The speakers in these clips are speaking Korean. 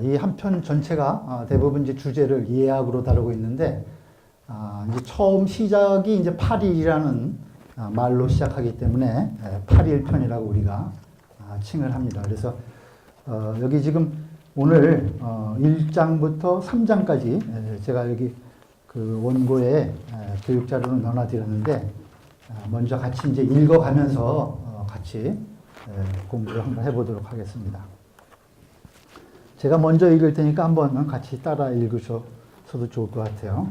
이 한 편 전체가 대부분 이제 주제를 예약으로 다루고 있는데, 이제 처음 시작이 이제 8일이라는 말로 시작하기 때문에 8일편이라고 우리가 칭을 합니다. 그래서 여기 지금 오늘 1장부터 3장까지 제가 여기 그 원고에 교육 자료를 넣어드렸는데, 먼저 같이 이제 읽어가면서 같이 공부를 한번 해보도록 하겠습니다. 제가 먼저 읽을 테니까 한번 같이 따라 읽으셔도 좋을 것 같아요.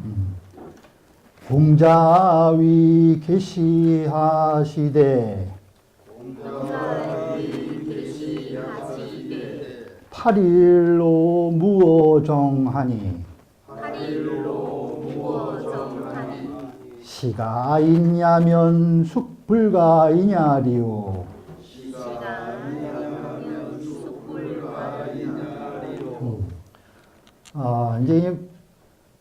공자위 계시하시되 팔일로 무어정하니 시가 있냐면 숙불가이냐리요. 이제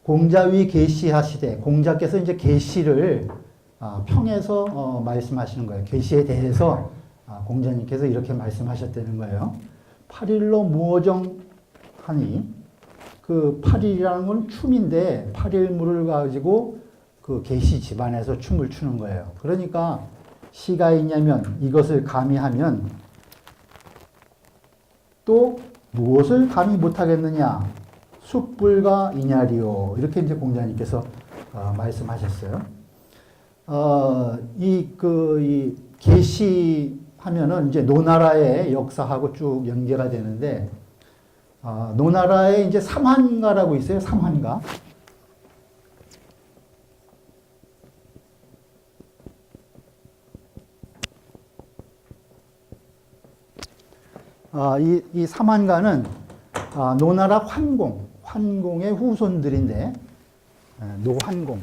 공자위 계시하시되, 공자께서 이제 계시를 평해서 말씀하시는 거예요. 계시에 대해서 공자님께서 이렇게 말씀하셨다는 거예요. 8일로 무어정하니, 그 8일이라는 건 춤인데 8일물을 가지고 그 계시 집안에서 춤을 추는 거예요. 그러니까 시가 있냐면 이것을 가미하면 또 무엇을 가미 못하겠느냐? 숙불가 이냐리요. 이렇게 이제 공자님께서 말씀하셨어요. 이 계시 하면은 이제 노나라의 역사하고 쭉 연계가 되는데, 노나라에 이제 삼한가라고 있어요. 삼한가. 이 삼한가는 노나라 환공의 후손들인데, 노환공.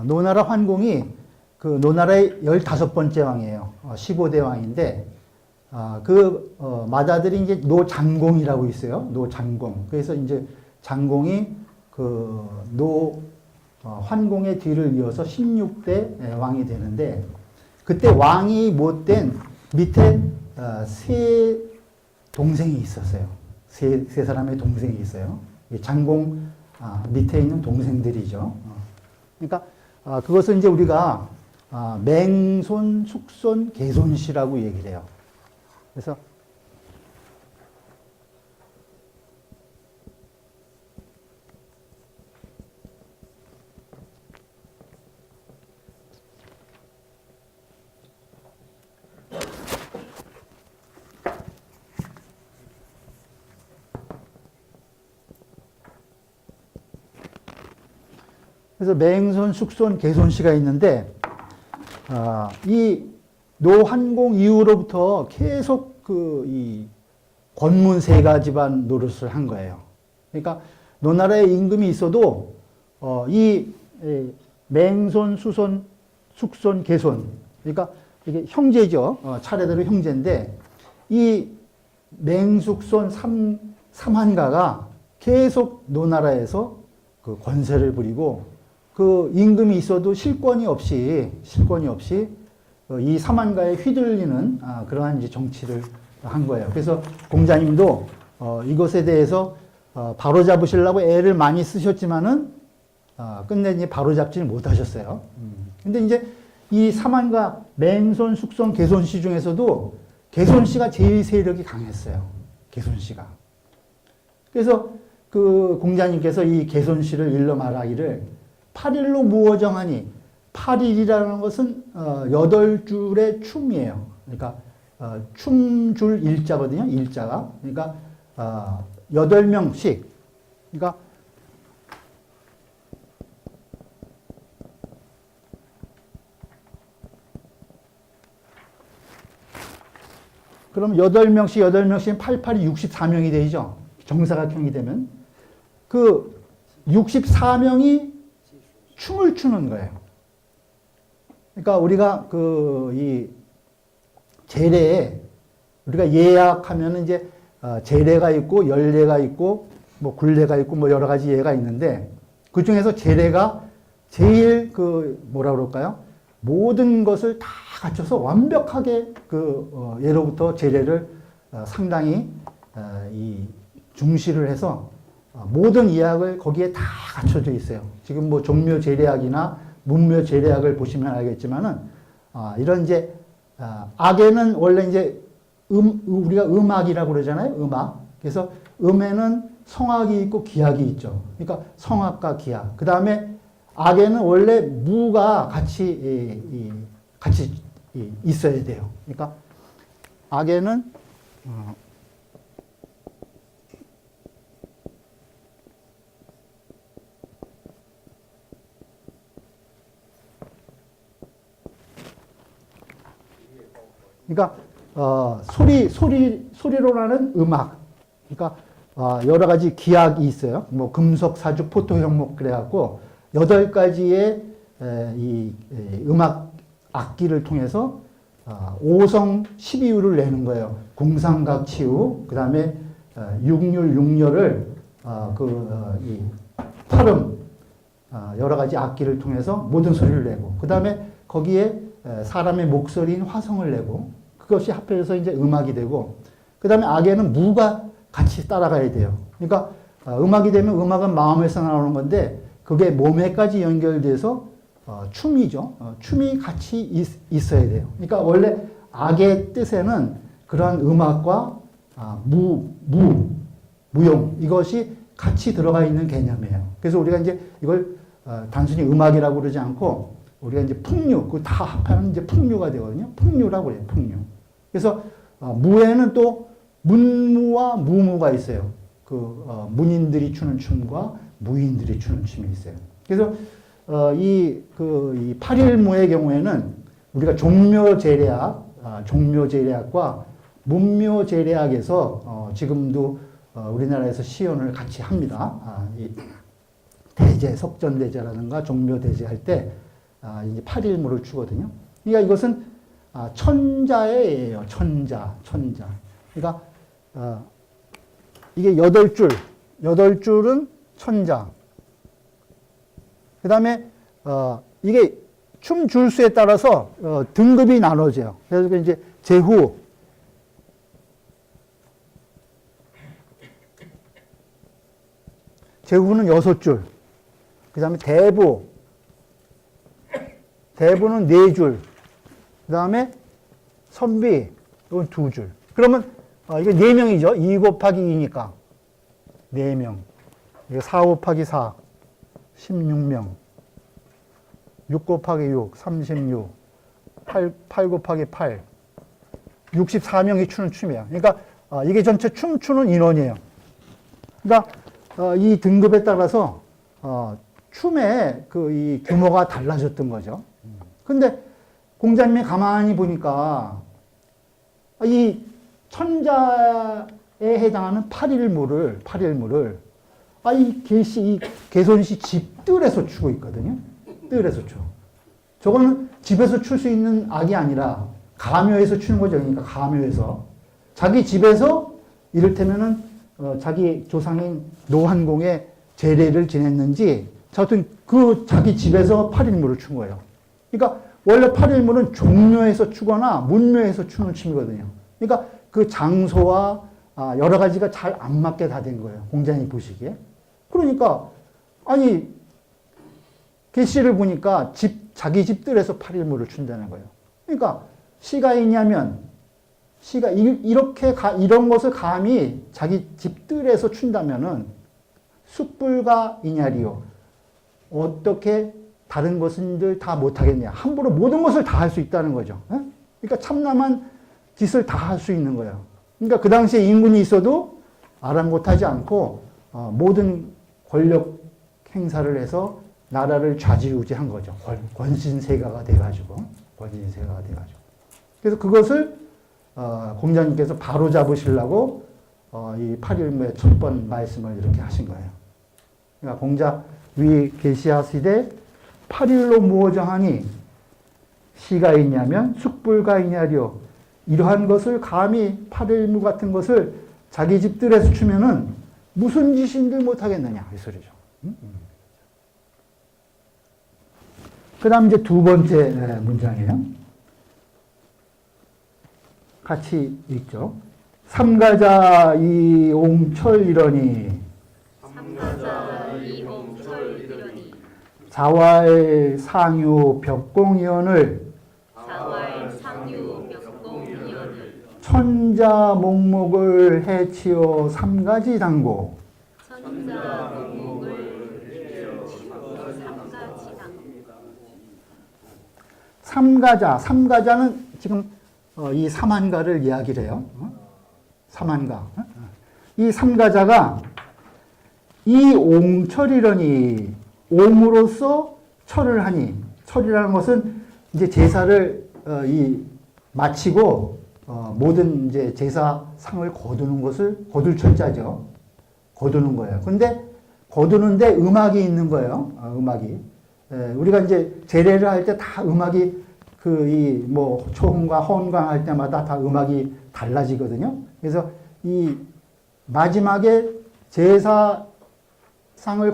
노나라 환공이 그 노나라의 15번째 왕이에요. 15대 왕인데, 맏아들이 이제 노장공이라고 있어요. 노장공. 그래서 이제 장공이 환공의 뒤를 이어서 16대 왕이 되는데, 그때 왕이 못된 밑에 세 동생이 있었어요. 세 사람의 동생이 있어요. 장공 밑에 있는 동생들이죠. 그러니까 그것을 이제 우리가 맹손, 숙손, 계손씨라고 얘기를 해요. 그래서 맹손, 숙손, 계손씨가 있는데, 이 노환공 이후로부터 계속 이 권문세가 집안 노릇을 한 거예요. 그러니까 노나라에 임금이 있어도 이 맹손, 수손, 숙손, 계손, 그러니까 이게 형제죠. 차례대로 형제인데, 이 맹숙손 삼한가가 계속 노나라에서 그 권세를 부리고, 그 임금이 있어도 실권이 없이 이 삼한가에 휘둘리는 그러한 이제 정치를 한 거예요. 그래서 공자님도 이것에 대해서 바로잡으시려고 애를 많이 쓰셨지만은 끝내 이제 바로잡지는 못하셨어요. 근데 이제 이 삼한가 맹손, 숙손, 계손씨 중에서도 계손씨가 제일 세력이 강했어요. 계손씨가. 그래서 그 공자님께서 이 계손씨를 일러 말하기를 8일로 무어정하니, 8일이라는 것은 8줄의 춤이에요. 그러니까 춤줄 일자거든요. 일자가. 그러니까 8명씩. 그러니까 그럼 8명씩 88이 64명이 되죠. 정사각형이 되면. 그 64명이 춤을 추는 거예요. 그러니까 우리가 이 제례에 우리가 예약하면 이제 제례가 있고 열례가 있고 뭐 굴례가 있고 뭐 여러 가지 예가 있는데, 그 중에서 제례가 제일 뭐라 그럴까요? 모든 것을 다 갖춰서 완벽하게 예로부터 제례를 상당히 중시를 해서 모든 예학을 거기에 다 갖춰져 있어요. 지금 뭐 종묘 제례학이나 문묘 제례학을 보시면 알겠지만은 이런 이제 악에는 원래 이제 우리가 음악이라고 그러잖아요. 음악. 그래서 음에는 성악이 있고 기악이 있죠. 그러니까 성악과 기악. 그 다음에 악에는 원래 무가 같이 있어야 돼요. 그러니까 악에는 그러니까 소리로 나는 음악. 그러니까 여러 가지 기악이 있어요. 뭐 금속, 사주, 포토, 형목 그래갖고 8가지의 이 음악 악기를 통해서 5성 12유를 내는 거예요. 궁상각 치우, 그 다음에 육률, 육녀를 이 팔음 여러 가지 악기를 통해서 모든 소리를 내고, 그 다음에 거기에 사람의 목소리인 화성을 내고, 그것이 합해서 이제 음악이 되고, 그 다음에 악에는 무가 같이 따라가야 돼요. 그러니까 음악이 되면 음악은 마음에서 나오는 건데 그게 몸에까지 연결돼서 춤이죠. 춤이 같이 있어야 돼요. 그러니까 원래 악의 뜻에는 그러한 음악과 무용 이것이 같이 들어가 있는 개념이에요. 그래서 우리가 이제 이걸 단순히 음악이라고 그러지 않고 우리가 이제 풍류, 그 다 합하면 이제 풍류가 되거든요. 풍류라고 그래요. 풍류. 그래서 무에는 또 문무와 무무가 있어요. 문인들이 추는 춤과 무인들이 추는 춤이 있어요. 그래서 이 8일무의 경우에는 우리가 종묘제례학과 문묘제례학에서 지금도 우리나라에서 시연을 같이 합니다. 이 대제, 석전대제라든가 종묘대제 할 때 이제 8일무를 추거든요. 그러니까 이것은 천자예요. 천자. 그러니까 이게 8줄은 천자. 그 다음에 이게 춤 줄수에 따라서 등급이 나눠져요. 그래서 이제 제후는 6줄. 그 다음에 대부는 4줄. 그 다음에 선비, 이건 2줄. 그러면 이게 4명이죠. 2 곱하기 2니까. 4명. 이게 4 곱하기 4, 16명. 6 곱하기 6, 36. 8 곱하기 8, 64명이 추는 춤이에요. 그러니까 이게 전체 춤추는 인원이에요. 그러니까 이 등급에 따라서 춤의 이 규모가 달라졌던 거죠. 근데 공자님이 가만히 보니까 이 천자에 해당하는 8일무를 이 개손시 집뜰에서 추고 있거든요. 뜰에서 추. 저거는 집에서 출 수 있는 악이 아니라 가묘에서 추는 거죠. 그러니까 가묘에서 자기 집에서 이를테면은 자기 조상인 노환공의 제례를 지냈는지 하여튼 그 자기 집에서 8일무를 춘 거예요. 그러니까 원래 8일무는 종묘에서 추거나 문묘에서 추는 춤이거든요. 그러니까 그 장소와 여러 가지가 잘 안 맞게 다 된 거예요. 공자님 보시기에. 그러니까 계시를 보니까 자기 집들에서 8일무를 춘다는 거예요. 그러니까 시가 있냐면 시가 이런 것을 감히 자기 집들에서 춘다면은 숯불가 이냐리요. 어떻게 다른 것들 다 못하겠냐. 함부로 모든 것을 다 할 수 있다는 거죠. 그러니까 참남한 짓을 다 할 수 있는 거예요. 그러니까 그 당시에 인군이 있어도 아랑곳하지 않고 모든 권력 행사를 해서 나라를 좌지우지한 거죠. 권신세가가 돼가지고. 그래서 그것을 공자님께서 바로 잡으시려고 이 8일무의 첫 번 말씀을 이렇게 하신 거예요. 그러니까 공자 위 계시하시되 8일로 무어정하니 시가 있냐면 숙불가 있냐리요. 이러한 것을 감히 8일무 같은 것을 자기 집들에서 추면은 무슨 짓인들 못하겠느냐 이 소리죠. 그 그 다음 이제 두 번째 문장이에요. 같이 읽죠. 삼가자 이옹철 이러니 삼가자 이옹철 이러니 자왈 상유 벽공이언을 자왈 상유 벽공이언을 천자 목목을 해치어 삼가지 당고 천자 목목을 해치어 삼가지 당고. 삼가자는 지금 이 삼한가를 이야기를 해요. 삼한가. 이 삼가자가 이 옹철이러니 옹으로서 철을 하니 철이라는 것은 이제 제사를 마치고 모든 이제 제사상을 거두는 것을 거둘 철자죠. 거두는 거예요. 근데 거두는데 음악이 있는 거예요. 음악이. 우리가 이제 제례를 할 때 다 음악이 초음과 헌관 할 때마다 다 음악이 달라지거든요. 그래서 이 마지막에 제사상을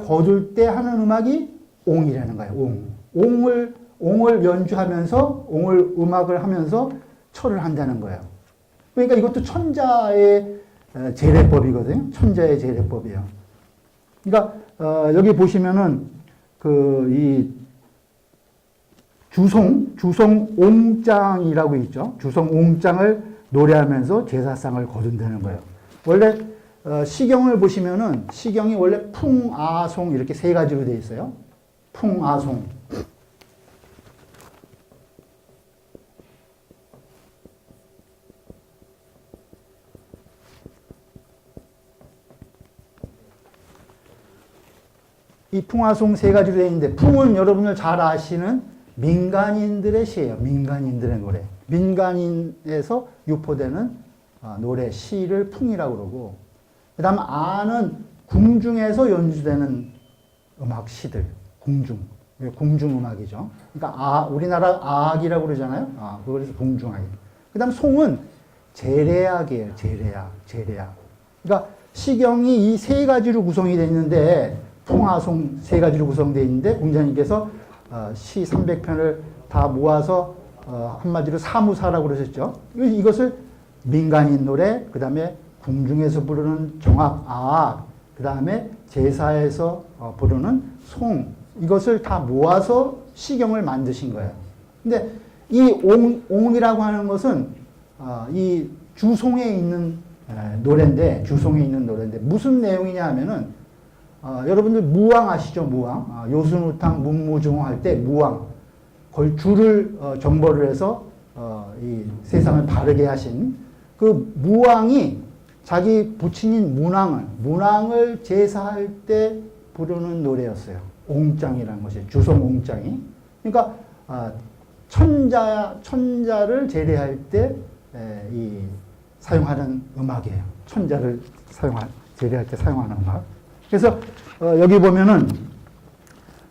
거둘 때 하는 음악이 옹이라는 거예요. 옹을 연주하면서 음악을 하면서 철을 한다는 거예요. 그러니까 이것도 천자의 제례법이거든요. 천자의 제례법이에요. 그러니까 여기 보시면은 이 주송옹장이라고 있죠. 주송옹장을 노래하면서 제사상을 거둔다는 거예요. 원래 시경을 보시면은 시경이 원래 풍아송 이렇게 세 가지로 되어 있어요. 풍아송. 이 풍화송 세 가지로 되어 있는데 풍은 여러분들 잘 아시는 민간인들의 시예요. 민간인들의 노래. 민간인에서 유포되는 노래, 시를 풍이라고 그러고 그 다음 아는 궁중에서 연주되는 음악, 시들. 궁중음악이죠. 그러니까 우리나라 아악이라고 그러잖아요. 그래서 궁중악이. 그 다음 송은 제례악이에요. 제례악. 그러니까 시경이 이 세 가지로 구성이 되어 있는데 풍화송 세 가지로 구성되어 있는데 공자님께서 시 300편을 다 모아서 한마디로 사무사라고 그러셨죠. 이것을 민간인 노래, 그 다음에 궁중에서 부르는 정악, 아악, 그 다음에 제사에서 부르는 송, 이것을 다 모아서 시경을 만드신 거예요. 근데 이 옹이라고 하는 것은 이 주송에 있는 노래인데 무슨 내용이냐 하면은 여러분들 무왕 아시죠? 무왕. 요순우탕 문무중호 할 때 무왕. 그걸 줄을 정벌을 해서 이 세상을 바르게 하신 그 무왕이 자기 부친인 문왕을 제사할 때 부르는 노래였어요. 옹장이라는 것이 주송옹장이. 그러니까 천자를 제례할 때 사용하는 음악이에요. 천자를 제례할 때 사용하는 음악. 그래서 여기 보면은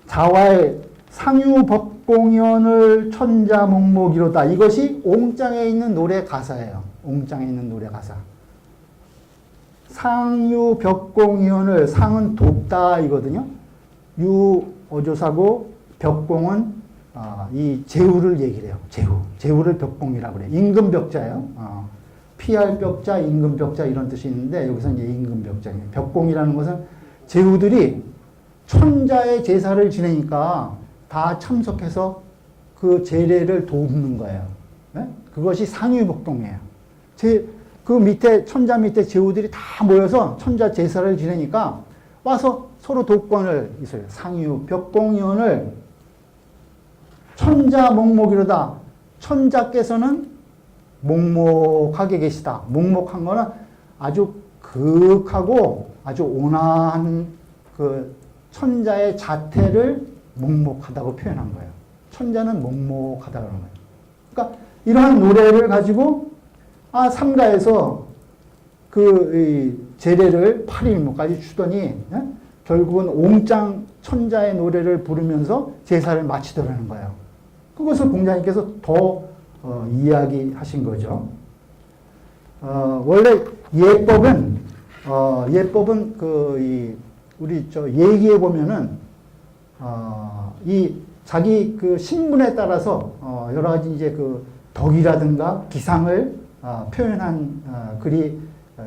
자왈 상유법공연을 천자목목이로다. 이것이 옹장에 있는 노래 가사예요. 옹장에 있는 노래 가사. 상유벽공연을 상은 돕다 이거든요. 유어조사고 벽공은 이 제후를 얘기를 해요. 제후를 벽공이라고 그래요. 임금벽자예요. 피할 벽자, 임금벽자 이런 뜻이 있는데 여기서 이제 임금벽자예요. 벽공이라는 것은 제후들이 천자의 제사를 지내니까 다 참석해서 그 제례를 돕는 거예요. 네? 그것이 상유벽공이에요. 그 밑에 천자 밑에 제후들이 다 모여서 천자 제사를 지내니까 와서 서로 돕권을 있어요. 상유벽공연을 천자 목목이로다. 천자께서는 목목하게 계시다. 목목한 거는 아주 극하고 아주 온화한 그 천자의 자태를 목목하다고 표현한 거예요. 천자는 목목하다고 하는 거예요. 그러니까 이러한 노래를 가지고 삼가에서 그 제례를 8일까지 추더니 결국은 옹장 천자의 노래를 부르면서 제사를 마치더라는 거예요. 그것을 공자님께서 더 이야기하신 거죠. 원래 예법은 우리 얘기해 보면은 이 자기 그 신분에 따라서 여러 가지 이제 그 덕이라든가 기상을 표현한 글이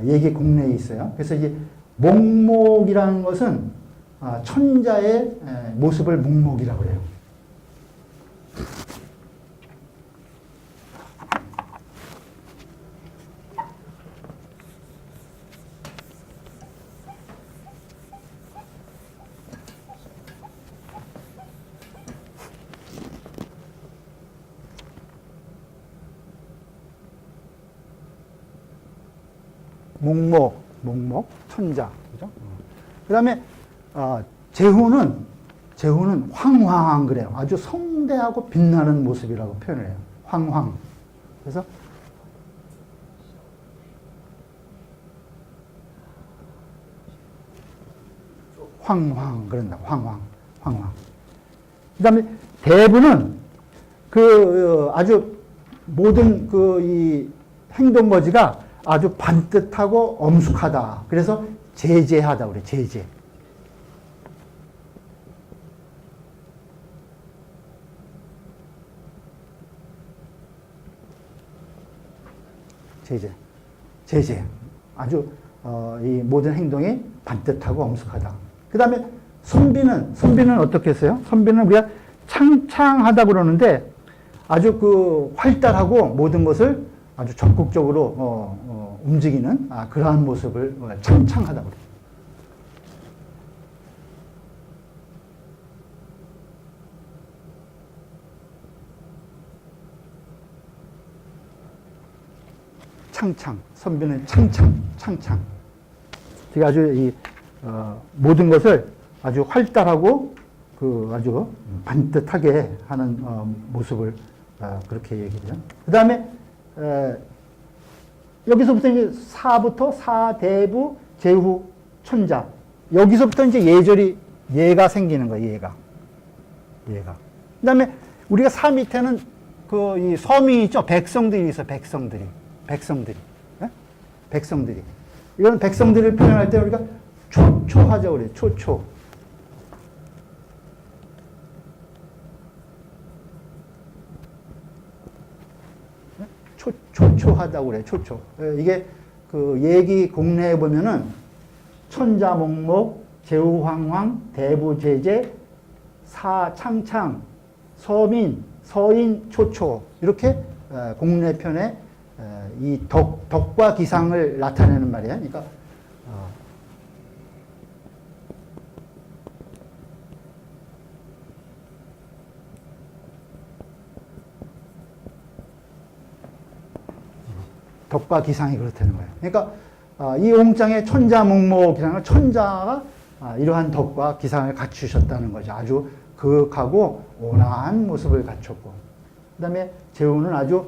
예기 공례에 있어요. 그래서 이제 목목이라는 것은 천자의 모습을 목목이라고 해요. 목목, 천자, 그죠? 그 다음에, 제후는 황황 그래요. 아주 성대하고 빛나는 모습이라고 표현을 해요. 황황. 그래서, 황황, 그런다. 황황. 그 다음에, 대부는 아주 모든 이 행동거지가 아주 반듯하고 엄숙하다. 그래서 제재하다 그래. 제재. 아주 이 모든 행동이 반듯하고 엄숙하다. 그 다음에 선비는 어떻게 했어요? 선비는 우리가 창창하다 그러는데 아주 활달하고 모든 것을 아주 적극적으로 움직이는 그러한 모습을 창창하다고 그래요. 선비는 창창. 되게 아주 모든 것을 아주 활달하고 아주 반듯하게 하는 모습을 그렇게 얘기해요. 그 다음에 여기서부터 이제 사부터 사대부 제후 천자 여기서부터 이제 예가 생기는 거예요. 예가. 그다음에 우리가 사 밑에는 이 서민이 있죠. 백성들이 있어. 백성들이. 예? 백성들이. 이건 백성들을 표현할 때 우리가 초초하죠. 그래. 초초. 초초하다고 그래. 초초. 이게 예기 공례에 보면은 천자 목목, 제후황황, 대부제재, 사창창, 서민, 서인, 초초 이렇게 공례편에 이 덕과 기상을 나타내는 말이야. 그러니까 덕과 기상이 그렇다는 거예요. 그러니까 이 옹장의 천자 목목 기상을 천자가 이러한 덕과 기상을 갖추셨다는 거죠. 아주 거룩하고 온화한 모습을 갖췄고, 그 다음에 제후는 아주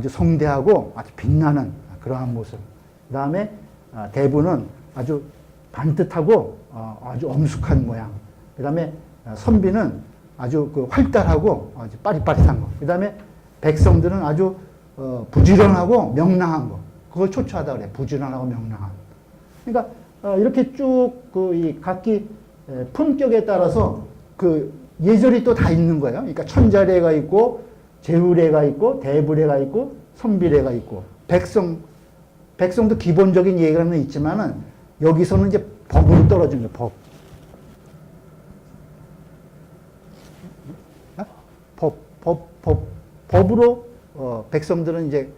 성대하고 아주 빛나는 그러한 모습. 그 다음에 대부는 아주 반듯하고 아주 엄숙한 모양. 그 다음에 선비는 아주 활달하고 아주 빠릿빠릿한 거. 그 다음에 백성들은 아주 부지런하고 명랑한 거. 그걸 초초하다 그래. 부지런하고 명랑한. 그러니까 이렇게 쭉 이 각기 품격에 따라서 예절이 또 다 있는 거예요. 그러니까 천자례가 있고 제후례가 있고 대부례가 있고 선비례가 있고 백성도 기본적인 예가는 있지만은 여기서는 이제 법으로 떨어진 거예요. 법으로 백성들은 이제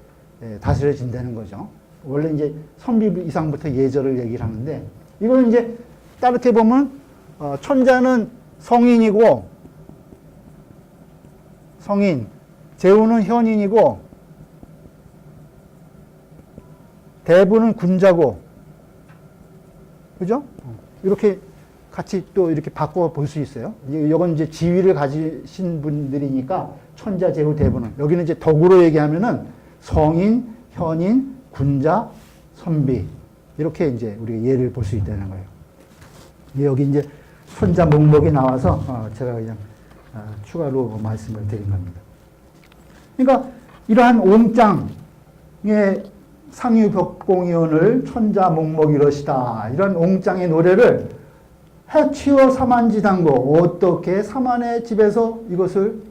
다스려진다는 거죠. 원래 이제 선비 이상부터 예절을 얘기를 하는데, 이거는 이제 따르게 보면 천자는 성인, 제후는 현인이고, 대부는 군자고, 그죠? 이렇게 같이 또 이렇게 바꿔 볼 수 있어요. 이건 이제 지위를 가지신 분들이니까 천자, 제후, 대부는. 여기는 이제 덕으로 얘기하면은 성인, 현인, 군자, 선비. 이렇게 이제 우리가 예를 볼 수 있다는 거예요. 여기 이제 천자 목록이 나와서 제가 그냥 추가로 말씀을 드린 겁니다. 그러니까 이러한 옹장의 상유벽공이온을 천자 목목 이러시다. 이런 옹장의 노래를 해치워 삼한지단 거 어떻게 삼한의 집에서 이것을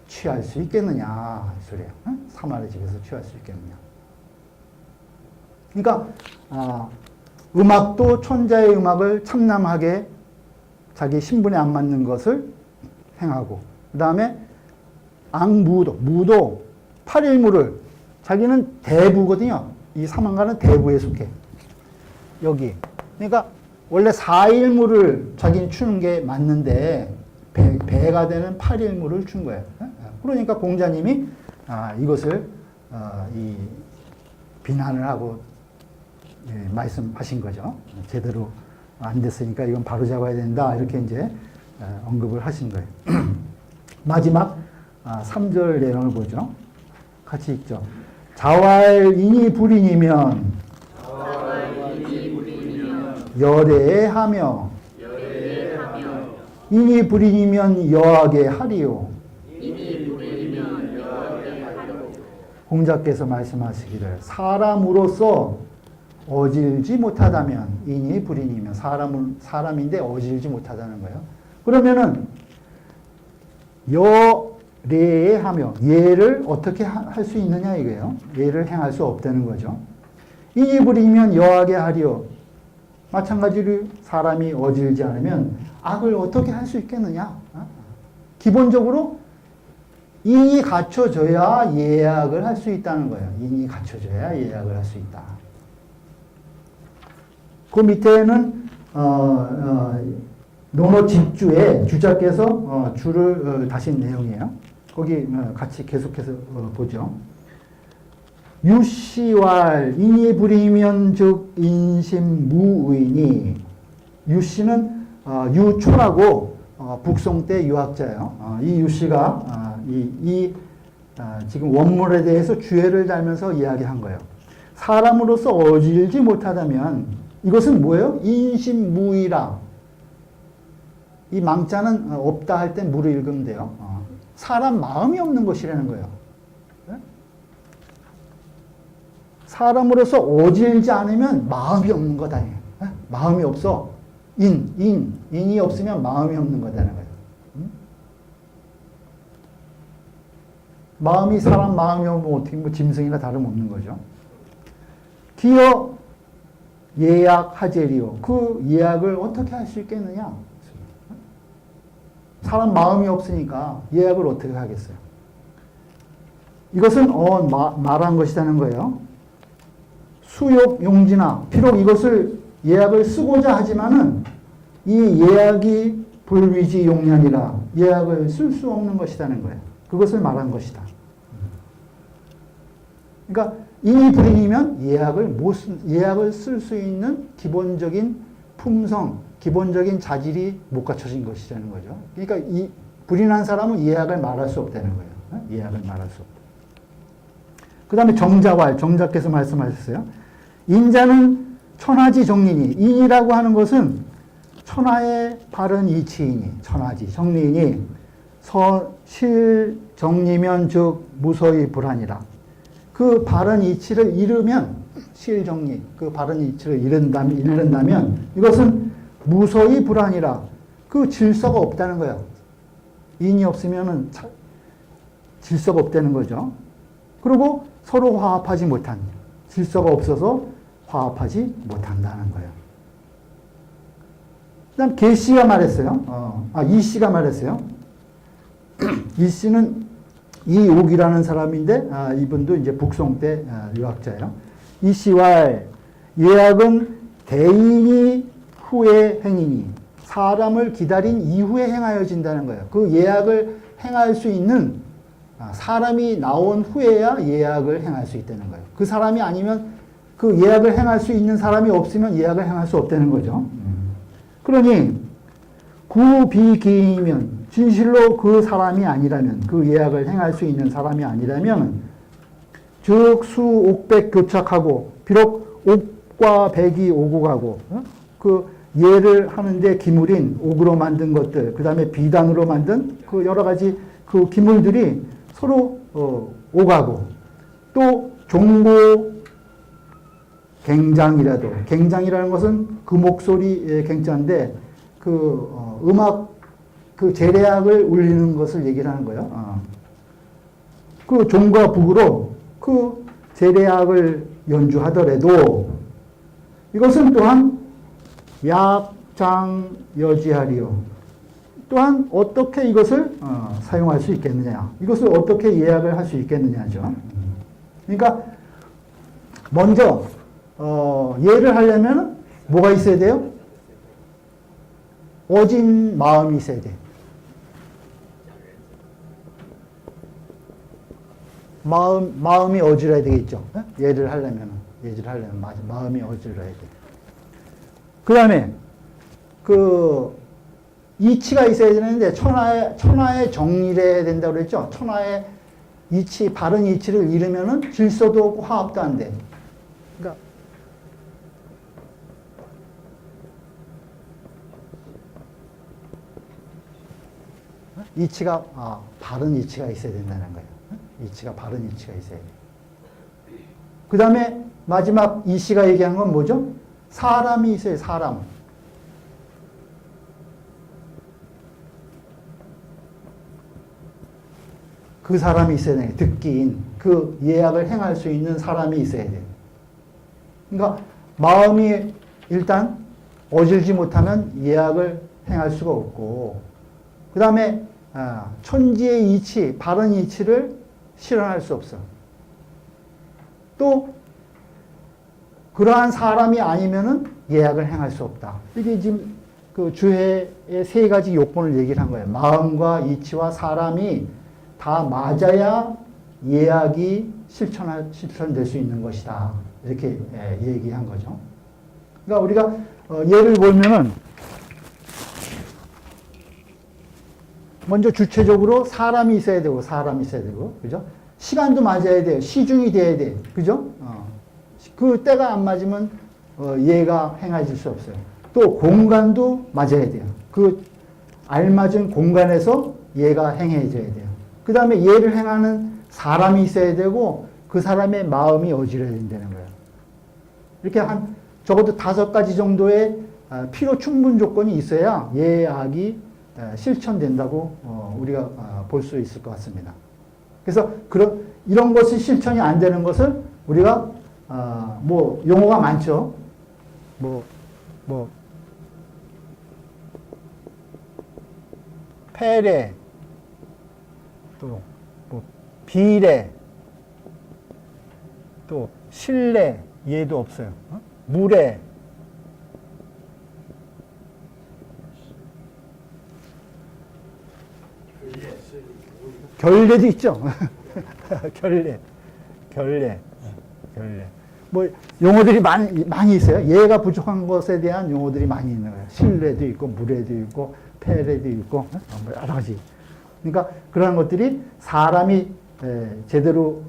취할 수 있겠느냐 이 소리예요. 삼한의 집에서 취할 수 있겠느냐. 그러니까 음악도 천자의 음악을 참남하게 자기 신분에 안 맞는 것을 행하고, 그 다음에 무도 8일무를 자기는 대부거든요. 이 삼한가는 대부에 속해. 여기. 그러니까 원래 4일무를 자기는 추는 게 맞는데 배가 되는 8일무를 춘 거예요. 그러니까 공자님이 이것을 이 비난을 하고 말씀하신 거죠. 제대로 안 됐으니까 이건 바로 잡아야 된다. 이렇게 이제 언급을 하신 거예요. 마지막 3절 내용을 보죠. 같이 읽죠. 자왈인이 불인이면 열애하며 인이 불인이면 여하게 하리요. 공자께서 말씀하시기를 사람으로서 어질지 못하다면 인이 불인이면 사람인데 어질지 못하다는 거예요. 그러면은 여례하며 예를 어떻게 할 수 있느냐 이거예요. 예를 행할 수 없다는 거죠. 인이 불이면 여하게 하리요. 마찬가지로 사람이 어질지 않으면 악을 어떻게 할 수 있겠느냐. 기본적으로 인이 갖춰져야 예악을 할 수 있다는 거예요. 인이 갖춰져야 예악을 할 수 있다. 그 밑에는 논어 집주에 주자께서 주를 다신 내용이에요. 거기 같이 계속해서 보죠. 유씨왈 인이 불이면 즉 인심무의니. 유씨는 유초라고 북송 때 유학자예요. 이 유씨가 지금 원문에 대해서 주애를 달면서 이야기한 거예요. 사람으로서 어질지 못하다면 이것은 뭐예요? 인심무의라. 이 망자는 없다 할 때 무를 읽으면 돼요. 사람 마음이 없는 것이라는 거예요. 사람으로서 어질지 않으면 마음이 없는 거다. 마음이 없어. 인이 없으면 마음이 없는 거다는 거예요. 사람 마음이 없으면 어떻게 뭐 짐승이나 다름없는 거죠. 기어 예약 하제리요. 그 예약을 어떻게 할 수 있겠느냐? 사람 마음이 없으니까 예약을 어떻게 하겠어요? 이것은 말한 것이라는 거예요. 수욕 용지나 비록 이것을 예약을 쓰고자 하지만은 이 예약이 불위지 용량이라 예약을 쓸 수 없는 것이라는 거예요. 그것을 말한 것이다. 그러니까 인이 불인이면 예약을 쓸 수 있는 기본적인 품성, 기본적인 자질이 못 갖춰진 것이라는 거죠. 그러니까 이 불인한 사람은 예약을 말할 수 없다는 거예요. 예약을 말할 수 없다. 그 다음에 정자께서 말씀하셨어요. 인자는 천하지 정리니. 인이라고 하는 것은 천하의 바른 이치이니. 천하지 정리니. 실정리면 즉 무서히 불하니라. 그 바른 이치를 잃으면 실정리, 그 바른 이치를 잃는다면 이것은 무서히 불하니라. 그 질서가 없다는 거예요. 인이 없으면은 질서가 없다는 거죠. 그리고 서로 화합하지 못한, 질서가 없어서 화합하지 못한다는 거예요. 그 다음 계씨가 말했어요. 이씨가 말했어요. 이씨는 이옥이라는 사람인데 이분도 이제 북송 때 유학자예요. 이씨왈 예약은 대인이 후에 행이니. 사람을 기다린 이후에 행하여진다는 거예요. 그 예약을 행할 수 있는 사람이 나온 후에야 예약을 행할 수 있다는 거예요. 그 사람이 아니면 그 예약을 행할 수 있는 사람이 없으면 예약을 행할 수 없다는 거죠. 그러니 구비기이면 진실로 그 사람이 아니라면, 그 예약을 행할 수 있는 사람이 아니라면 즉 수옥백 교착하고 비록 옥과 백이 오고 가고 그 예를 하는데 기물인 옥으로 만든 것들, 그 다음에 비단으로 만든 그 여러 가지 그 기물들이 서로 오가고, 또 종고 갱장이라도, 갱장이라는 것은 그 목소리의 갱자인데 음악 그 재래악을 울리는 것을 얘기를 하는 거예요. 그 종과 북으로 그 재래악을 연주하더라도 이것은 또한 약장여지하리요. 또한 어떻게 이것을 사용할 수 있겠느냐. 이것을 어떻게 예약을 할 수 있겠느냐죠. 그러니까 먼저 예를 하려면 뭐가 있어야 돼요? 어진 마음이 있어야 돼. 마음이 어지러야 되겠죠. 예를 하려면 마음이 어지러야 돼. 그 다음에 이치가 있어야 되는데 천하의 정일해야 된다고 그랬죠. 천하의 이치, 바른 이치를 잃으면은 질서도 없고 화합도 안 돼. 그러니까 이치가 바른 이치가 있어야 된다는 거예요. 이치가 바른 이치가 있어야 돼. 그 다음에 마지막 이씨가 얘기한 건 뭐죠? 사람이 있어요. 사람. 그 사람이 있어야 돼. 듣기인 그 예약을 행할 수 있는 사람이 있어야 돼. 그러니까 마음이 일단 어질지 못하면 예약을 행할 수가 없고, 그 다음에 천지의 이치, 바른 이치를 실현할 수 없어. 또 그러한 사람이 아니면은 예약을 행할 수 없다. 이게 지금 그 주회의 세 가지 요건을 얘기를 한 거예요. 마음과 이치와 사람이 다 맞아야 예약이 실천될 수 있는 것이다. 이렇게 얘기한 거죠. 그러니까 우리가 예를 보면은 먼저 주체적으로 사람이 있어야 되고, 그죠? 시간도 맞아야 돼요. 시중이 돼야 돼. 그죠? 그 때가 안 맞으면 예가 행해질 수 없어요. 또 공간도 맞아야 돼요. 그 알맞은 공간에서 예가 행해져야 돼요. 그 다음에 예를 행하는 사람이 있어야 되고, 그 사람의 마음이 어지러야 된다는 거예요. 이렇게 적어도 5가지 정도의 필요 충분 조건이 있어야 예약이 실천된다고 우리가 볼 수 있을 것 같습니다. 그래서 이런 것이 실천이 안 되는 것을 우리가 뭐 용어가 많죠. 폐례, 또 비례, 또 신례, 예도 없어요. 무례, 결례도 있죠. 결례. 뭐 용어들이 많이 있어요. 예가 부족한 것에 대한 용어들이 많이 있는 거예요. 신례도 있고, 무례도 있고, 폐례도 있고, 뭐 여러 가지. 그러니까 그런 것들이 사람이 제대로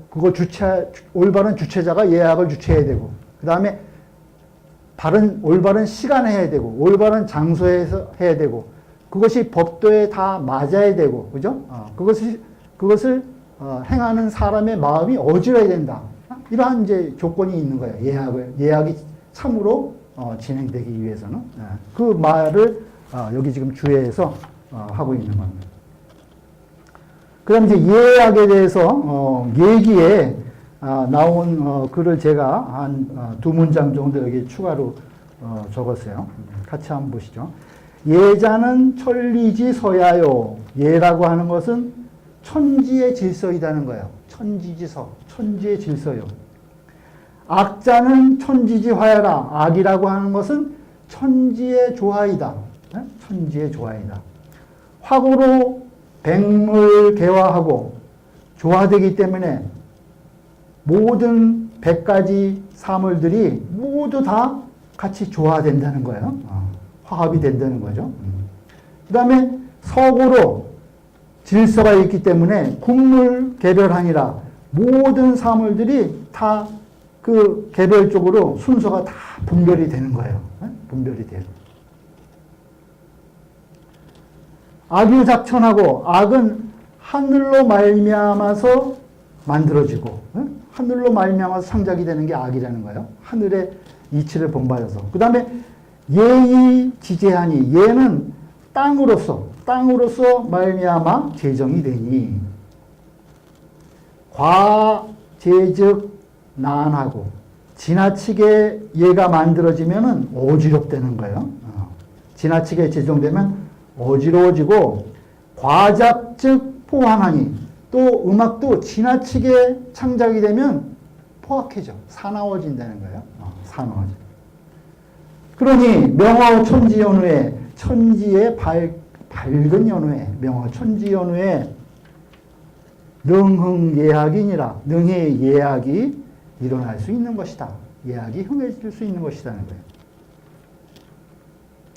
올바른 주체자가 예약을 주체해야 되고, 그 다음에 올바른 시간에 해야 되고, 올바른 장소에서 해야 되고, 그것이 법도에 다 맞아야 되고, 그죠? 그것을 행하는 사람의 마음이 어지러야 된다. 이러한 이제 조건이 있는 거예요. 예약이 참으로 진행되기 위해서는. 그 말을 여기 지금 주회에서 하고 있는 겁니다. 그 다음에 이제 예약에 대해서 예기에 나온 글을 제가 한 2문장 정도 여기 추가로 적었어요. 같이 한번 보시죠. 예자는 천리지 서야요. 예라고 하는 것은 천지의 질서이다는 거예요. 천지지서, 천지의 질서요. 악자는 천지지 화야라. 악이라고 하는 것은 천지의 조화이다. 천지의 조화이다. 화고로 백물 개화하고 조화되기 때문에 모든 100가지 사물들이 모두 다 같이 조화된다는 거예요. 화합이 된다는 거죠. 그 다음에 서고로 질서가 있기 때문에 국물 개별하니라. 모든 사물들이 다 그 개별적으로 순서가 다 분별이 되는 거예요. 분별이 돼요. 악유작천하고, 악은 하늘로 말미암아서 만들어지고, 하늘로 말미암아서 창작이 되는 게 악이라는 거예요. 하늘의 이치를 본받아서. 그 다음에 예의 지제하니 예는 땅으로서 말미암아 제정이 되니 과제즉 난하고 지나치게 예가 만들어지면은 어지럽다는 거예요. 지나치게 제정되면 어지러워지고 과작즉 포함하니 또 음악도 지나치게 창작이 되면 포악해져 사나워진다는 거예요. 사나워져. 그러니 명어 천지연후에 천지의 밝은 연후에 명어 천지연후에 능흥예학이니라 능의 예학이 일어날 수 있는 것이다. 예학이 흥해질 수 있는 것이라는 거예요.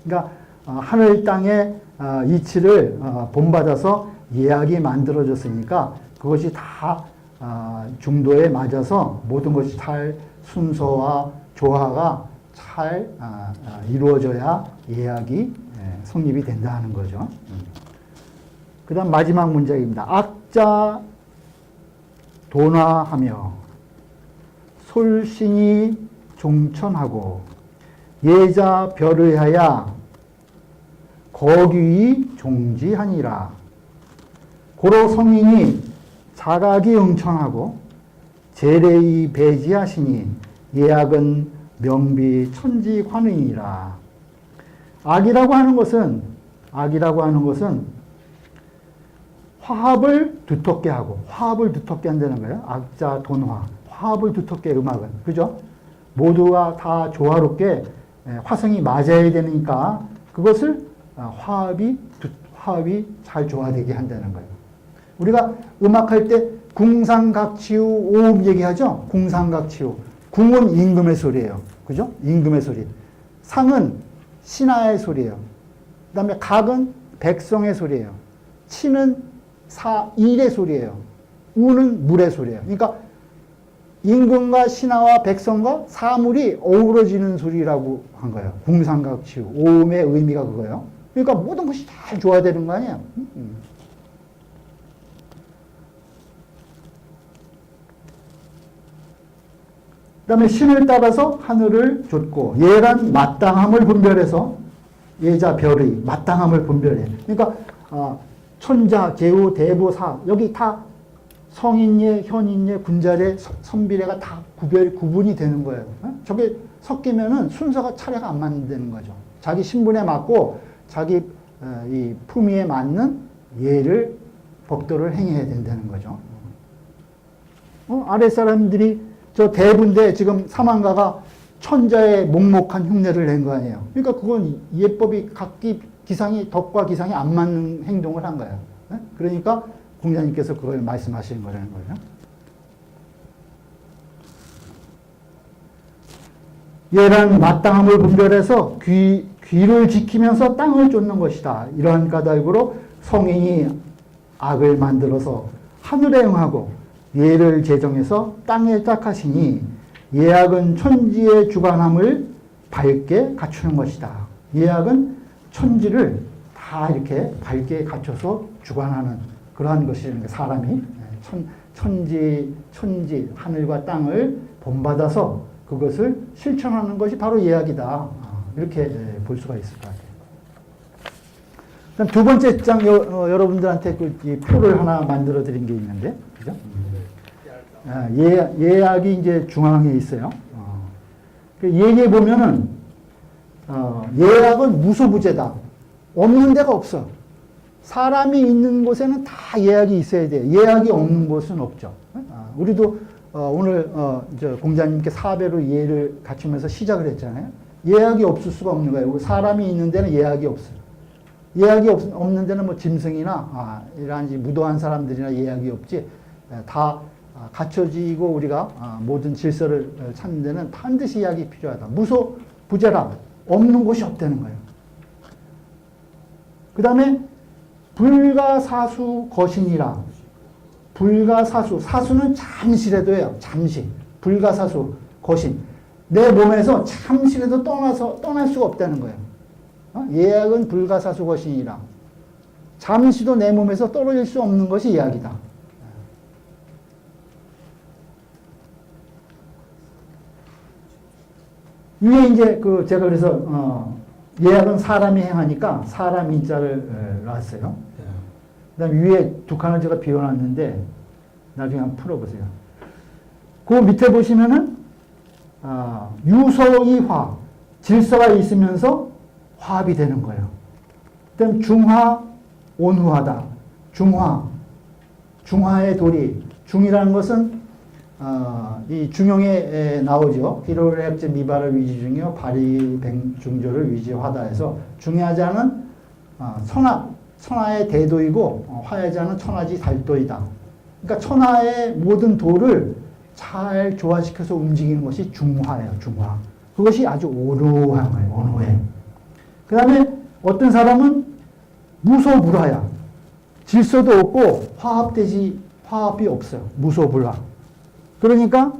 그러니까 하늘 땅의 이치를 본받아서 예학이 만들어졌으니까 그것이 다 중도에 맞아서 모든 것이 잘 순서와 조화가 잘 이루어져야 예학이 성립이 된다는 거죠. 그 다음 마지막 문장입니다. 악자 돈화하며 솔신이 종천하고 예자 별의하야 거귀히 종지하니라. 고로 성인이 자각이 응천하고 제례이 배지하시니 예악은 명비 천지관의니라. 악이라고 하는 것은 화합을 두텁게 하고 화합을 두텁게 한다는 거예요. 악자 돈화 화합을 두텁게 음악은 그죠? 모두가 다 조화롭게 화성이 맞아야 되니까 그것을 화합이 잘 조화되게 한다는 거예요. 우리가 음악할 때 궁상각치우 오음 얘기하죠. 궁상각치우 궁은 임금의 소리예요. 그죠? 임금의 소리. 상은 신하의 소리예요. 그 다음에 각은 백성의 소리예요. 치는 일의 소리예요. 우는 물의 소리예요. 그러니까 임금과 신하와 백성과 사물이 어우러지는 소리라고 한 거예요. 궁상각치우 오음의 의미가 그거예요. 그러니까 모든 것이 잘 조화되는 거 아니에요. 그 다음에 신을 따라서 하늘을 좇고 예란 마땅함을 분별해서 예자 별의 마땅함을 분별해. 그러니까 천자, 계우, 대부, 사 여기 다 성인예, 현인예, 군자례, 선비례가 다 구분이 되는 거예요. 저게 섞이면은 순서가 차례가 안 맞는 거죠. 자기 신분에 맞고 자기 이 품위에 맞는 예를 법도를 행해야 된다는 거죠. 아랫사람들이 저 대부인데 지금 사망가가 천자의 목목한 흉내를 낸 거 아니에요. 그러니까 그건 예법이 각기 기상이 덕과 기상이 안 맞는 행동을 한 거예요. 그러니까 공자님께서 그걸 말씀하시는 거라는 거예요. 예란 마땅함을 분별해서 귀를 지키면서 땅을 쫓는 것이다. 이러한 까닭으로 성인이 악을 만들어서 하늘에 응하고 예를 제정해서 땅에 짝하시니 예악은 천지의 주관함을 밝게 갖추는 것이다. 예악은 천지를 다 이렇게 밝게 갖춰서 주관하는 그러한 것이라는 게 사람이 천지 하늘과 땅을 본받아서 그것을 실천하는 것이 바로 예악이다. 이렇게 볼 수가 있을 것 같아요. 그다음 두 번째 장 여러분들한테 이 표를 하나 만들어 드린 게 있는데, 그죠? 예악이 이제 중앙에 있어요. 예에 보면은 예악은 무소부재다. 없는 데가 없어. 사람이 있는 곳에는 다 예악이 있어야 돼. 예악이 없는 곳은 없죠. 우리도 오늘 공자님께 사배로 예를 갖추면서 시작을 했잖아요. 예악이 없을 수가 없는 거예요. 사람이 있는 데는 예악이 없어요. 예악이 없는 데는 뭐 짐승이나 이러한 무도한 사람들이나 예악이 없지. 다 갖춰지고 우리가 모든 질서를 찾는 데는 반드시 예악이 필요하다. 무소 부재라. 없는 곳이 없다는 거예요. 그 다음에 불가사수 거신이라. 불가사수. 사수는 잠시라도 해요. 잠시. 불가사수 거신. 내 몸에서 잠시라도 떠날 수가 없다는 거예요. 예악은 불가사수 거신이라. 잠시도 내 몸에서 떨어질 수 없는 것이 예악이다. 이게 이제 제가 그래서 예약은 사람이 행하니까 사람 인자를 놨어요. 그 다음 위에 두 칸을 제가 비워놨는데 나중에 한번 풀어보세요. 그 밑에 보시면은 유서이화, 질서가 있으면서 화합이 되는 거예요. 그 다음 중화, 온후하다. 중화의 도리. 중이라는 것은 이 중용에 나오죠. 기로액제 미발을 위지중요 발이 백중조를 위지화다해서 중요하지 않은 천하의 대도이고 화하지 않은 천하지 달도이다. 그러니까 천하의 모든 도를 잘 조화시켜서 움직이는 것이 중화예요. 중화. 그것이 아주 온후한 거예요. 온후해. 그 다음에 어떤 사람은 무소불화야. 질서도 없고 화합이 없어요. 무소불화. 그러니까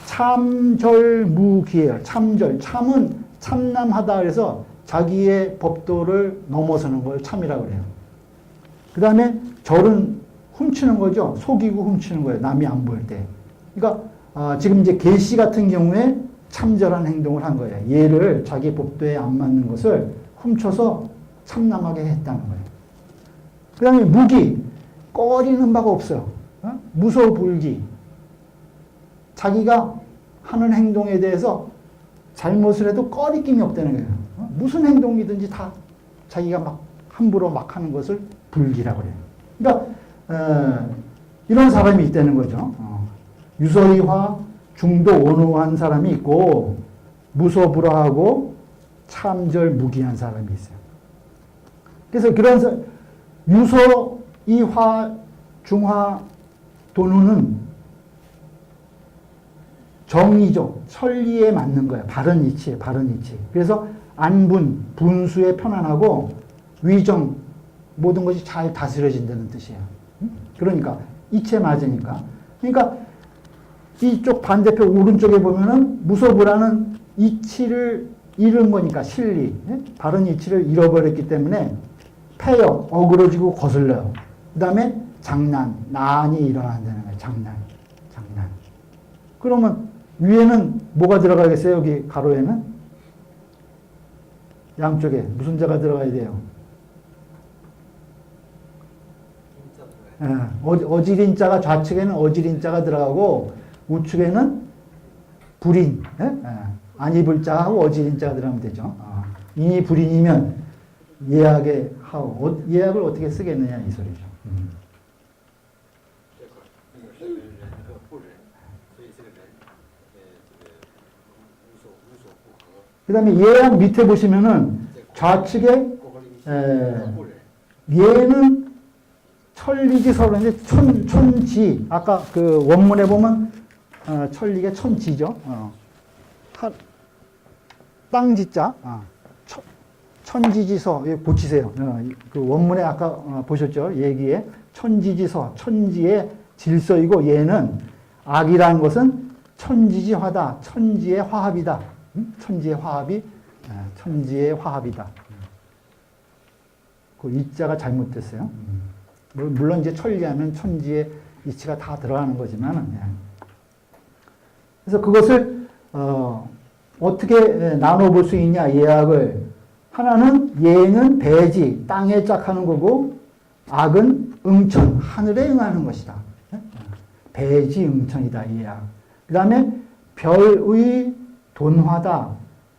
참절무기예요. 참은 참남하다 그래서 자기의 법도를 넘어서는 걸 참이라고 그래요. 그 다음에 절은 훔치는 거죠. 속이고 훔치는 거예요. 남이 안 보일 때. 그러니까 지금 이제 계시 같은 경우에 참절한 행동을 한 거예요. 얘를 자기 법도에 안 맞는 것을 훔쳐서 참남하게 했다는 거예요. 그 다음에 무기, 꺼리는 바가 없어요. 무소불기. 자기가 하는 행동에 대해서 잘못을 해도 꺼리낌이 없다는 거예요. 무슨 행동이든지 다 자기가 막 함부로 막 하는 것을 불기라고 그래요. 그러니까 이런 사람이 있다는 거죠. 유서이화, 중도 온후한 사람이 있고 무소불화하고 참절무기한 사람이 있어요. 그래서 그런 유서이화, 중화, 도누는 정의죠. 천리에 맞는 거예요. 바른 이치에 바른 이치. 그래서 안분, 분수에 편안하고 위정, 모든 것이 잘 다스려진다는 뜻이에요. 그러니까 이치에 맞으니까. 그러니까 이쪽 반대편 오른쪽에 보면은 무소불화는 이치를 잃은 거니까 실리, 바른 이치를 잃어버렸기 때문에 패역, 어그러지고 거슬려요. 그 다음에 난이 일어난다는 거예요. 장난. 그러면 위에는 뭐가 들어가겠어요? 여기 가로에는? 양쪽에 무슨 자가 들어가야 돼요? 어지린 자가 좌측에는 어지린 자가 들어가고 우측에는 불인, 아니 불자하고 어지린 자가 들어가면 되죠. 인이 불인이면 예약을 어떻게 쓰겠느냐 이 소리죠. 그 다음에 예약 밑에 보시면은 좌측에 예는 천리지 서로인데 천지 아까 그 원문에 보면 천리가 천지죠. 땅지자 천지지서 고치세요. 그 원문에 아까 보셨죠? 얘기에 천지지서 천지의 질서이고 얘는 악이라는 것은 천지지화다. 천지의 화합이다. 천지의 화합이다. 그 이자가 잘못됐어요. 물론 이제 천리하면 천지의 이치가 다 들어가는 거지만, 그래서 그것을 어떻게 나눠볼 수 있냐 예약을 하나는 예는 배지 땅에 짝하는 거고 악은 응천 하늘에 응하는 것이다. 배지 응천이다 예약. 그 다음에 별의 돈화다.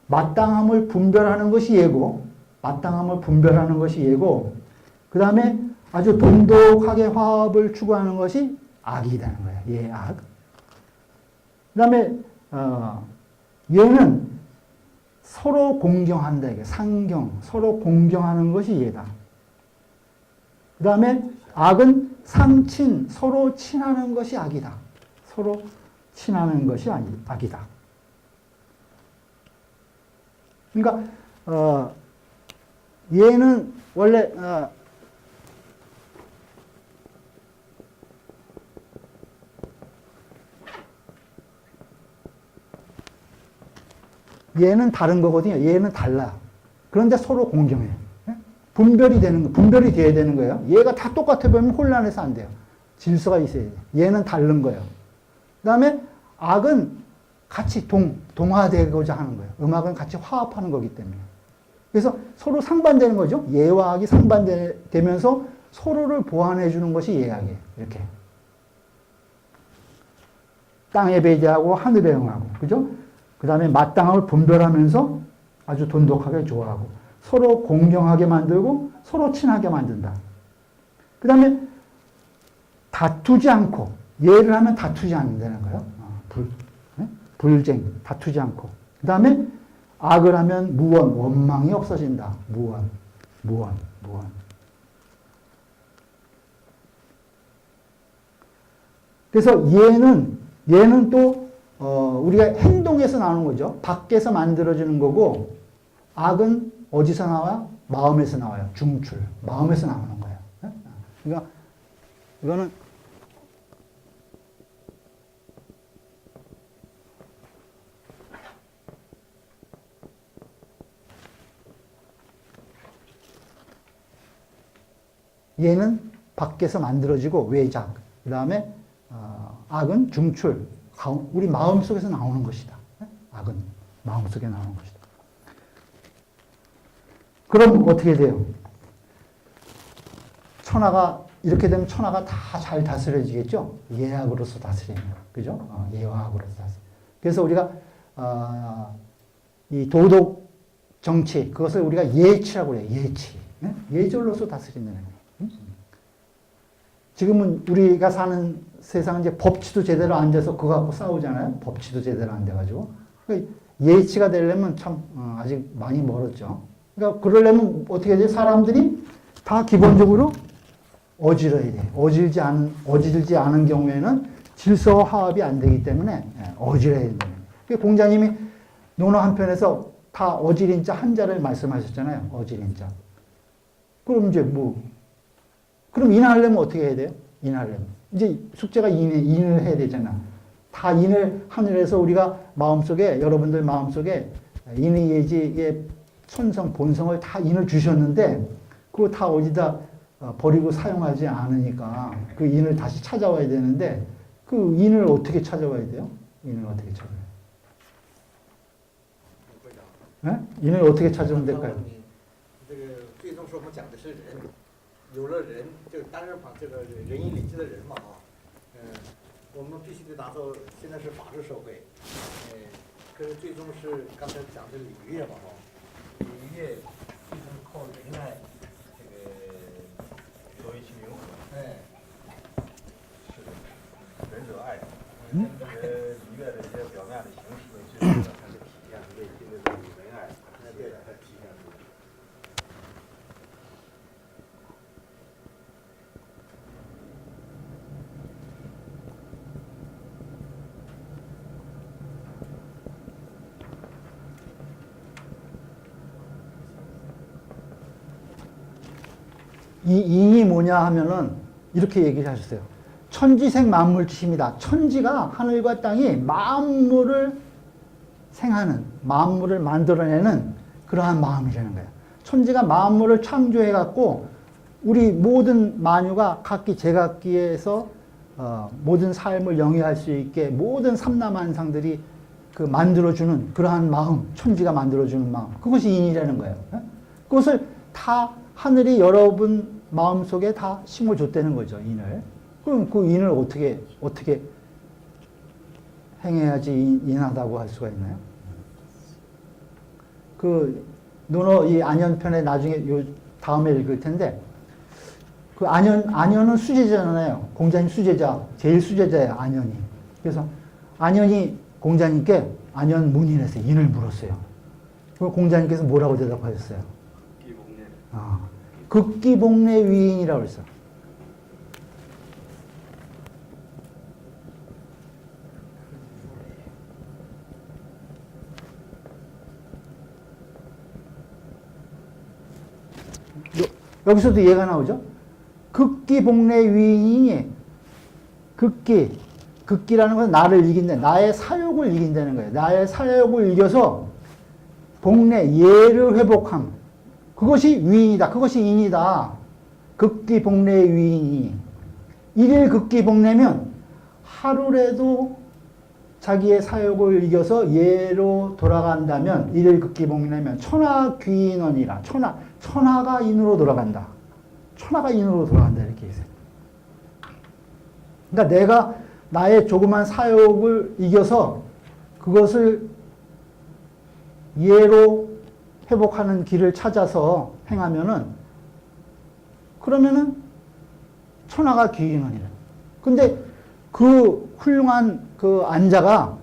마땅함을 분별하는 것이 예고, 그 다음에 아주 돈독하게 화합을 추구하는 것이 악이라는 거예요. 예악. 그 다음에 예는 서로 공경한다. 이게 상경, 서로 공경하는 것이 예다. 그 다음에 악은 상친, 서로 친하는 것이 악이다. 서로 친하는 것이 악이다. 그러니까 얘는 원래 얘는 다른 거거든요. 얘는 달라. 그런데 서로 공경해요. 분별이 돼야 되는 거예요. 얘가 다 똑같아 보면 혼란해서 안 돼요. 질서가 있어야 돼요. 얘는 다른 거예요. 그 다음에 악은 같이 동화되고자 하는 거예요. 음악은 같이 화합하는 거기 때문에. 그래서 서로 상반되는 거죠. 예와 악이 상반되면서 서로를 보완해 주는 것이 예악이에요. 이렇게. 땅에 배제하고 하늘에 응하고. 그죠? 그 다음에 마땅함을 분별하면서 아주 돈독하게 좋아하고. 서로 공경하게 만들고 서로 친하게 만든다. 그 다음에 다투지 않고. 예를 하면 다투지 않는다는 거예요. 불쟁, 다투지 않고. 그 다음에 악을 하면 무원, 원망이 없어진다. 무원. 그래서 얘는 또 우리가 행동에서 나오는 거죠. 밖에서 만들어지는 거고, 악은 어디서 나와요? 마음에서 나와요. 중출. 마음에서 나오는 거예요. 그러니까 이거는 얘는 밖에서 만들어지고 외작, 그 다음에 악은 중출, 우리 마음속에서 나오는 것이다. 악은 마음속에 나오는 것이다. 그럼 어떻게 돼요? 천하가 이렇게 되면 천하가 다 잘 다스려지겠죠? 예악으로서 다스리는 거. 그죠? 예와 악으로서 다스리는. 그래서 우리가 이 도덕 정치, 그것을 우리가 예치라고 해요. 예치. 예절로서 다스리는 거예요. 지금은 우리가 사는 세상은 이제 법치도 제대로 안 돼서 그거 갖고 싸우잖아요. 법치도 제대로 안 돼가지고. 그러니까 예치가 되려면 참 아직 많이 멀었죠. 그러니까 그러려면 어떻게 해야 돼? 사람들이 다 기본적으로 어지러야 돼. 어지르지 않은 경우에는 질서와 화합이 안 되기 때문에 어지러야 된다. 그러니까 공자님이 논어 한 편에서 다 어지린 자 한자를 말씀하셨잖아요. 어지린 자. 그럼 이제 그럼 인하하려면 어떻게 해야 돼요? 인하하려면. 이제 숙제가 인을 해야 되잖아. 다 인을 하늘에서 우리가 마음속에, 여러분들 마음속에 인의 예지의 천성, 본성을 다 인을 주셨는데, 그거 다 어디다 버리고 사용하지 않으니까 그 인을 다시 찾아와야 되는데, 그 인을 어떻게 찾아와야 돼요? 인을 어떻게 찾아와요? 네? 인을 어떻게 찾으면 될까요? 最终说我们讲的是人，有了人，就单人旁这个仁义礼智的人嘛我们必须得达到现在是法治社会，可是最终是刚才讲的礼乐嘛礼乐最终靠仁爱这个作为其灵魂，是的，仁者爱，礼乐的一些表面的形式呢，最终它是体现出内心的这种仁爱，对，它体现出。이 인이 뭐냐 하면은 이렇게 얘기를 하셨어요. 천지생 만물치입니다. 천지가 하늘과 땅이 만물을 생하는, 만물을 만들어내는 그러한 마음이라는 거예요. 천지가 만물을 창조해갖고 우리 모든 만유가 각기 제각기에서 모든 삶을 영위할 수 있게 모든 삼라만상들이 그 만들어주는 그러한 마음, 천지가 만들어주는 마음, 그것이 인이라는 거예요. 그것을 다 하늘이 여러분 마음속에 다 심어줬다는 거죠, 인을. 그럼 그 인을 어떻게 행해야지 인하다고 할 수가 있나요? 그 논어 이 안연편에 나중에 요 다음에 읽을 텐데, 그 안연은 수제자잖아요. 공자님 수제자, 제일 수제자예요, 안연이. 그래서 안연이 공자님께 안연문인에서 인을 물었어요. 그 공자님께서 뭐라고 대답하셨어요? 극기복례 위인이라고 했어. 여기서도 얘가 나오죠? 극기복례 위인이 극기라는 건 나를 이긴다. 나의 사욕을 이긴다는 거예요. 나의 사욕을 이겨서 복례, 예를 회복함. 그것이 위인이다. 그것이 인이다. 극기복례 위인이. 일일 극기복례면 하루라도 자기의 사욕을 이겨서 예로 돌아간다면 이를 극기복리하면 천하귀인원이라 천하가 인으로 돌아간다. 천하가 인으로 돌아간다 이렇게 있어요. 그러니까 내가 나의 조그만 사욕을 이겨서 그것을 예로 회복하는 길을 찾아서 행하면은 그러면은 천하가 귀인원이라. 근데 그 훌륭한 그 안자가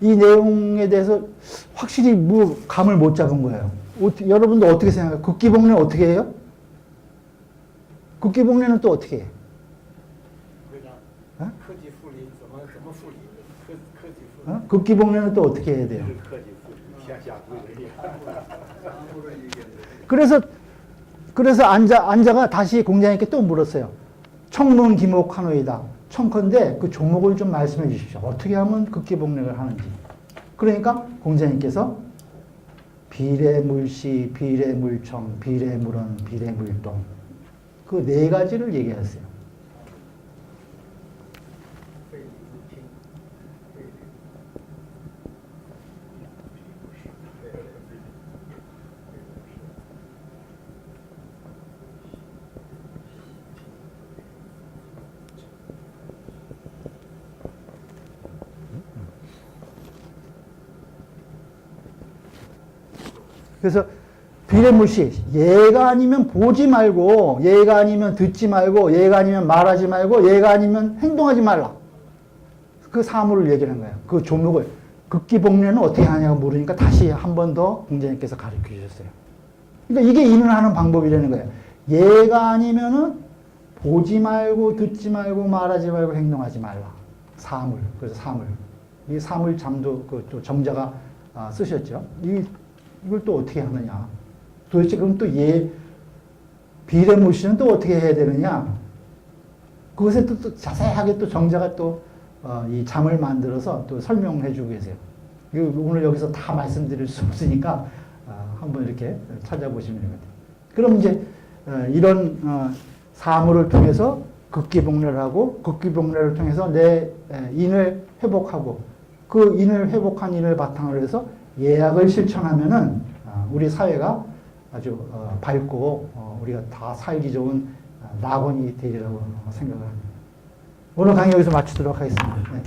이 내용에 대해서 확실히 뭐 감을 못 잡은 거예요. 여러분도 어떻게 생각해요? 극기복리는 어떻게 해요? 극기복리는 또 어떻게 해요? 科技复理怎么复理？科技复理。 극기복리는 또 어떻게 해야 돼요? 科技复理，天下归仁也。 그래서 안자가 다시 공자님께 또 물었어요. 청문 기목하노이다. 청컨대 그 종목을 좀 말씀해 주십시오. 어떻게 하면 극기복리를 하는지. 그러니까 공자님께서 비례물시, 비례물청, 비례물원, 비례물동 그 네 가지를 얘기했어요. 그래서 비례물시, 얘가 아니면 보지 말고, 얘가 아니면 듣지 말고, 얘가 아니면 말하지 말고, 얘가 아니면 행동하지 말라. 그 사물을 얘기하는 거예요. 그 조목을. 극기복리는 어떻게 하냐고 물으니까 다시 한 번 더 공자님께서 가르쳐 주셨어요. 그러니까 이게 인을 방법이라는 거예요. 얘가 아니면은 보지 말고, 듣지 말고, 말하지 말고, 행동하지 말라. 사물. 그래서 사물. 이 사물 잠도 또 정자가 쓰셨죠. 이걸 또 어떻게 하느냐. 도대체 그럼 또 비례물시는 또 어떻게 해야 되느냐. 그것에 또 자세하게 또 정자가 또 이 잠을 만들어서 또 설명해 주고 계세요. 오늘 여기서 다 말씀드릴 수 없으니까 한번 이렇게 찾아보시면 됩니다. 그럼 이제 이런 사물을 통해서 극기복리를 하고 극기복리를 통해서 내 인을 회복하고 그 인을 회복한 인을 바탕으로 해서 예약을 실천하면은 우리 사회가 아주 밝고 우리가 다 살기 좋은 낙원이 되리라고 생각을 합니다. 오늘 강의 여기서 마치도록 하겠습니다. 네.